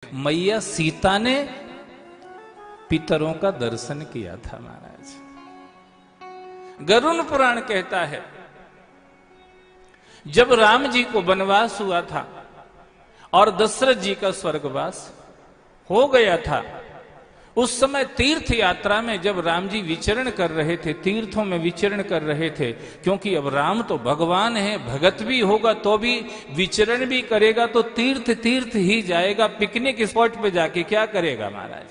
मैया सीता ने पितरों का दर्शन किया था महाराज। गरुड़ पुराण कहता है जब राम जी को वनवास हुआ था और दशरथ जी का स्वर्गवास हो गया था, उस समय तीर्थ यात्रा में जब राम जी विचरण कर रहे थे, तीर्थों में विचरण कर रहे थे, क्योंकि अब राम तो भगवान है, भगत भी होगा तो भी विचरण भी करेगा तो तीर्थ तीर्थ ही जाएगा। पिकनिक स्पॉट पे जाके क्या करेगा महाराज?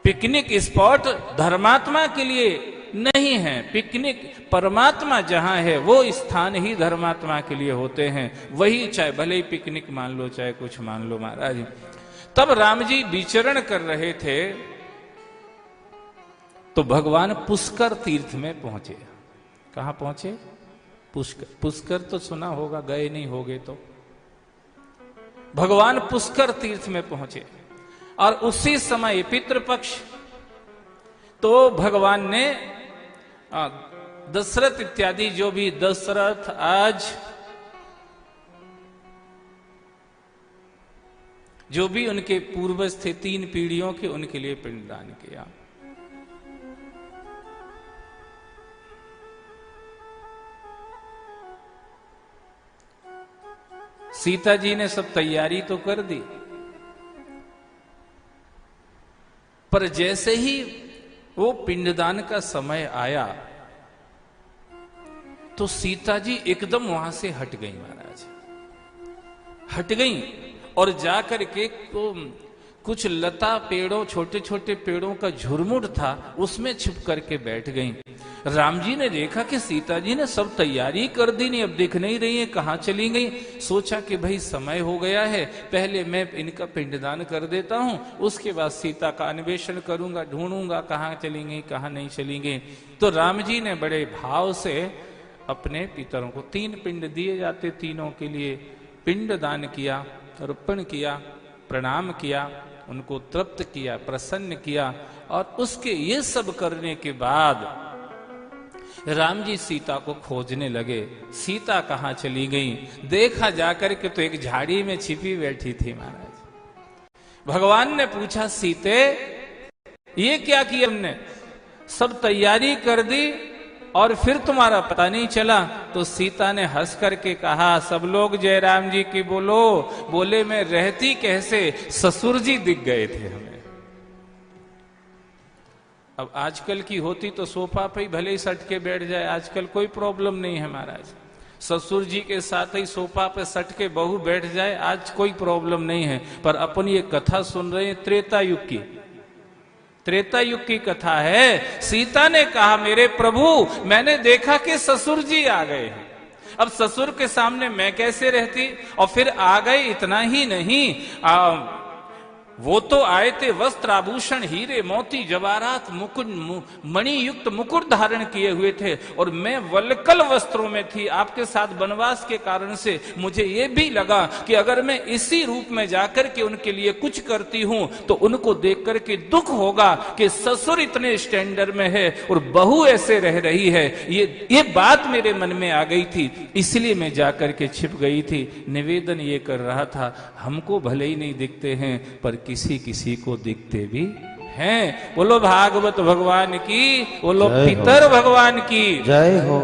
पिकनिक स्पॉट धर्मात्मा के लिए नहीं है, पिकनिक परमात्मा जहां है वो स्थान ही धर्मात्मा के लिए होते हैं। वही चाहे भले ही पिकनिक मान लो चाहे कुछ मान लो महाराज। तब राम जी विचरण कर रहे थे तो भगवान पुष्कर तीर्थ में पहुंचे। कहां पहुंचे? पुष्कर। पुष्कर तो सुना होगा, गए नहीं होगे तो। भगवान पुष्कर तीर्थ में पहुंचे और उसी समय पितृपक्ष तो भगवान ने दशरथ इत्यादि जो भी दशरथ आज जो भी उनके पूर्वज थे 3 पीढ़ियों के, उनके लिए पिंडदान किया। सीता जी ने सब तैयारी तो कर दी, पर जैसे ही वो पिंडदान का समय आया तो सीता जी एकदम वहां से हट गई महाराज, हट गई और जाकर के तो कुछ लता पेड़ों, छोटे छोटे पेड़ों का झुरमुट था, उसमें छिप करके बैठ गईं। राम जी ने देखा कि सीता जी ने सब तैयारी कर दी, नहीं अब दिख नहीं रही है, कहां चली गई। सोचा कि भाई समय हो गया है, पहले मैं इनका पिंडदान कर देता हूं, उसके बाद सीता का अन्वेषण करूंगा, ढूंढूंगा कहां चली गई कहां नहीं चली गई। तो राम जी ने बड़े भाव से अपने पितरों को 3 पिंड दिए जाते, तीनों के लिए पिंडदान किया, अर्पण किया, प्रणाम किया, उनको तृप्त किया, प्रसन्न किया। और उसके ये सब करने के बाद राम जी सीता को खोजने लगे। सीता कहां चली गई? देखा जाकर के तो एक झाड़ी में छिपी बैठी थी महाराज। भगवान ने पूछा सीते ये क्या किया हमने? सब तैयारी कर दी और फिर तुम्हारा पता नहीं चला। तो सीता ने हंस करके कहा सब लोग जय राम जी की बोलो। बोले मैं रहती कैसे, ससुर जी दिख गए थे हमें। अब आजकल की होती तो सोफा पे ही भले ही सट के बैठ जाए, आजकल कोई प्रॉब्लम नहीं है महाराज। ससुर जी के साथ ही सोफा पे सट के बहू बैठ जाए, आज कोई प्रॉब्लम नहीं है। पर अपन ये कथा सुन रहे हैं त्रेता युग की, त्रेता युग की कथा है। सीता ने कहा मेरे प्रभु मैंने देखा कि ससुर जी आ गए हैं, अब ससुर के सामने मैं कैसे रहती? और फिर आ गए, इतना ही नहीं वो तो आए थे वस्त्र आभूषण हीरे मोती जवाहरात मुकुट मणि युक्त मुकुट धारण किए हुए थे, और मैं वल्कल वस्त्रों में थी। आपके साथ वनवास के कारण से मुझे ये भी लगा कि अगर मैं इसी रूप में जाकर के उनके लिए कुछ करती हूं तो उनको देख करके दुख होगा कि ससुर इतने स्टैंडर्ड में है और बहू ऐसे रह रही है। ये बात मेरे मन में आ गई थी, इसलिए मैं जाकर के छिप गई थी। निवेदन ये कर रहा था हमको भले ही नहीं दिखते हैं पर किसी किसी को दिखते भी हैं। बोलो भागवत भगवान की, बोलो पितर भगवान की जय हो।